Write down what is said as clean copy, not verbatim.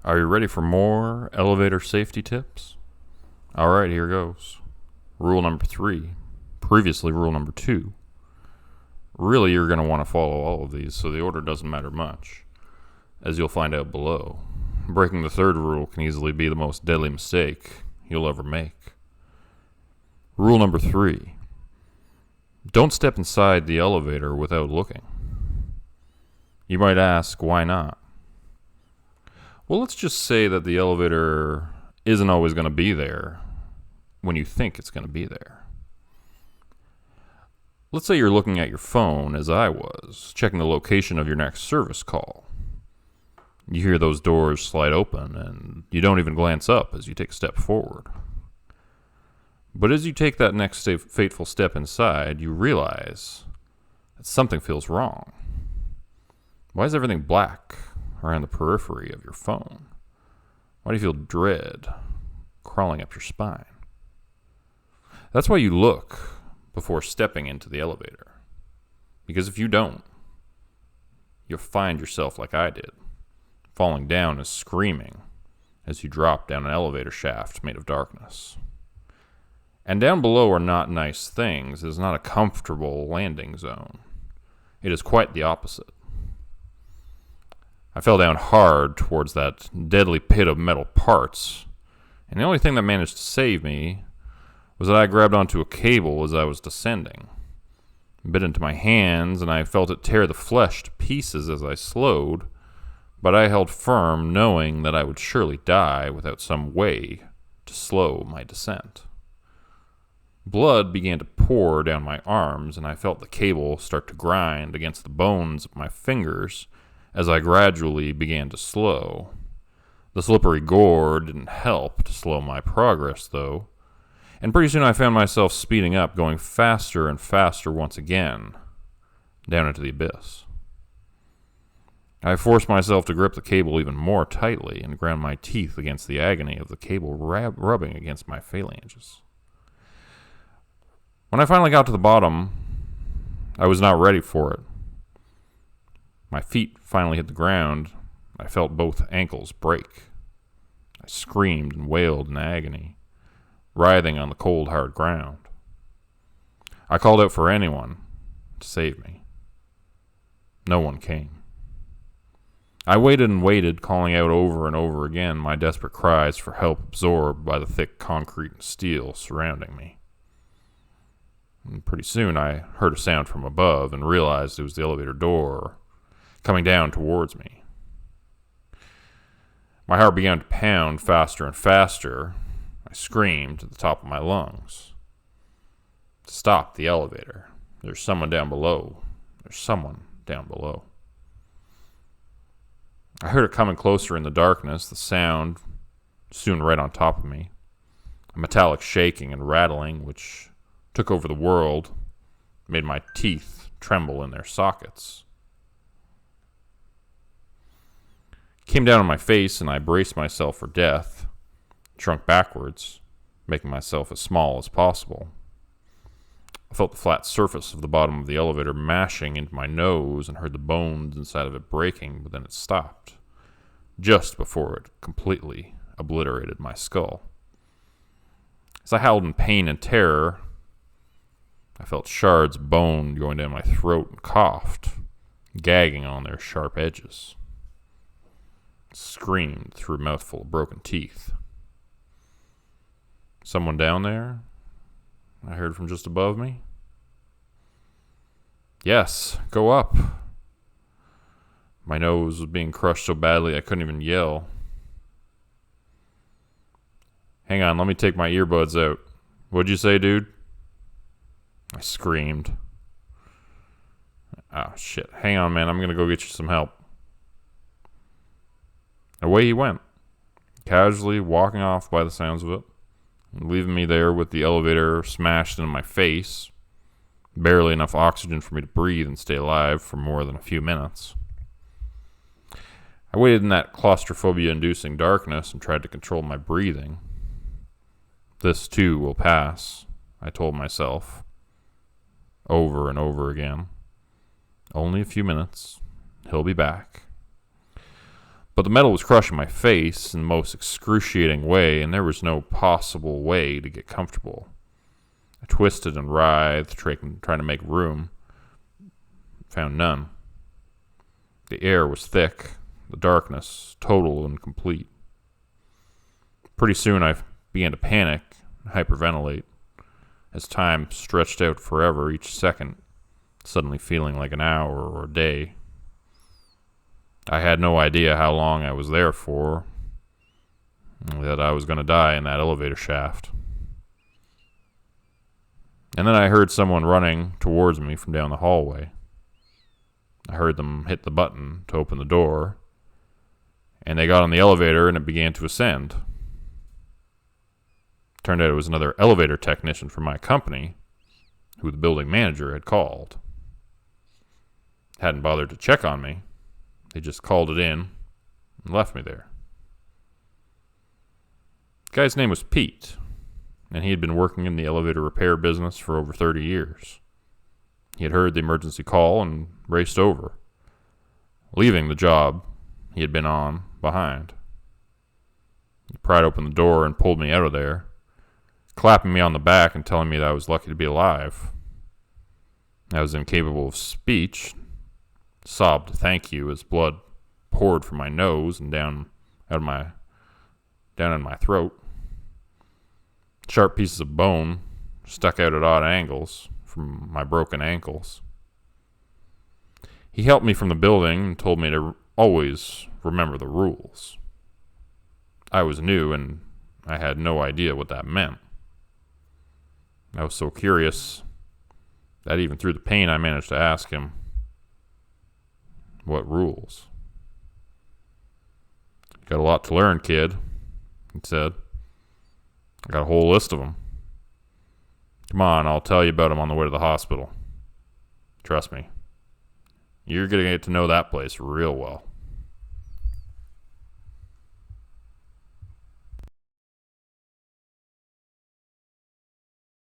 Are you ready for more elevator safety tips? Alright, here goes. Rule number 3. Previously, rule number 2. Really, you're going to want to follow all of these, so the order doesn't matter much, as you'll find out below. Breaking the third rule can easily be the most deadly mistake you'll ever make. Rule number 3. Don't step inside the elevator without looking. You might ask, why not? Well, let's just say that the elevator isn't always going to be there when you think it's going to be there. Let's say you're looking at your phone, as I was, checking the location of your next service call. You hear those doors slide open, and you don't even glance up as you take a step forward. But as you take that next fateful step inside, you realize that something feels wrong. Why is everything black around the periphery of your phone? Why do you feel dread crawling up your spine? That's why you look before stepping into the elevator. Because if you don't, you'll find yourself like I did, falling down and screaming as you drop down an elevator shaft made of darkness. And down below are not nice things. It is not a comfortable landing zone. It is quite the opposite. I fell down hard towards that deadly pit of metal parts, and the only thing that managed to save me was that I grabbed onto a cable as I was descending. It bit into my hands, and I felt it tear the flesh to pieces as I slowed, but I held firm, knowing that I would surely die without some way to slow my descent. Blood began to pour down my arms, and I felt the cable start to grind against the bones of my fingers as I gradually began to slow. The slippery gore didn't help to slow my progress, though, and pretty soon I found myself speeding up, going faster and faster once again, down into the abyss. I forced myself to grip the cable even more tightly and ground my teeth against the agony of the cable rubbing against my phalanges. When I finally got to the bottom, I was not ready for it. My feet finally hit the ground. I felt both ankles break. I screamed and wailed in agony, writhing on the cold, hard ground. I called out for anyone to save me. No one came. I waited and waited, calling out over and over again my desperate cries for help absorbed by the thick concrete and steel surrounding me. And pretty soon I heard a sound from above and realized it was the elevator door coming down towards me. My heart began to pound faster and faster. I screamed at the top of my lungs. Stop the elevator. There's someone down below. There's someone down below. I heard it coming closer in the darkness, the sound soon right on top of me. A metallic shaking and rattling which took over the world, made my teeth tremble in their sockets. Came down on my face, and I braced myself for death, shrunk backwards, making myself as small as possible. I felt the flat surface of the bottom of the elevator mashing into my nose and heard the bones inside of it breaking, but then it stopped, just before it completely obliterated my skull. As I howled in pain and terror, I felt shards of bone going down my throat and coughed, gagging on their sharp edges. Screamed through a mouthful of broken teeth. Someone down there? I heard from just above me. Yes, go up. My nose was being crushed so badly I couldn't even yell. Hang on, let me take my earbuds out. What'd you say, dude? I screamed. Oh, shit. Hang on, man. I'm gonna go get you some help. Away he went, casually walking off by the sounds of it, and leaving me there with the elevator smashed into my face, barely enough oxygen for me to breathe and stay alive for more than a few minutes. I waited in that claustrophobia-inducing darkness and tried to control my breathing. This too will pass, I told myself, over and over again. Only a few minutes. He'll be back. But the metal was crushing my face in the most excruciating way, and there was no possible way to get comfortable. I twisted and writhed, trying to make room. Found none. The air was thick, the darkness total and complete. Pretty soon I began to panic and hyperventilate, as time stretched out forever, each second suddenly feeling like an hour or a day. I had no idea how long I was there for, that I was going to die in that elevator shaft. And then I heard someone running towards me from down the hallway. I heard them hit the button to open the door, and they got on the elevator and it began to ascend. Turned out it was another elevator technician from my company who the building manager had called. Hadn't bothered to check on me. They just called it in and left me there. The guy's name was Pete, and he had been working in the elevator repair business for over 30 years. He had heard the emergency call and raced over, leaving the job he had been on behind. He pried open the door and pulled me out of there, clapping me on the back and telling me that I was lucky to be alive. I was incapable of speech, sobbed thank you as blood poured from my nose and down in my throat. Sharp pieces of bone stuck out at odd angles from my broken ankles. He helped me from the building and told me to always remember the rules. I was new and I had no idea what that meant. I was so curious that even through the pain I managed to ask him, "What rules?" "Got a lot to learn, kid," he said. "I got a whole list of them. Come on, I'll tell you about them on the way to the hospital. Trust me, you're going to get to know that place real well."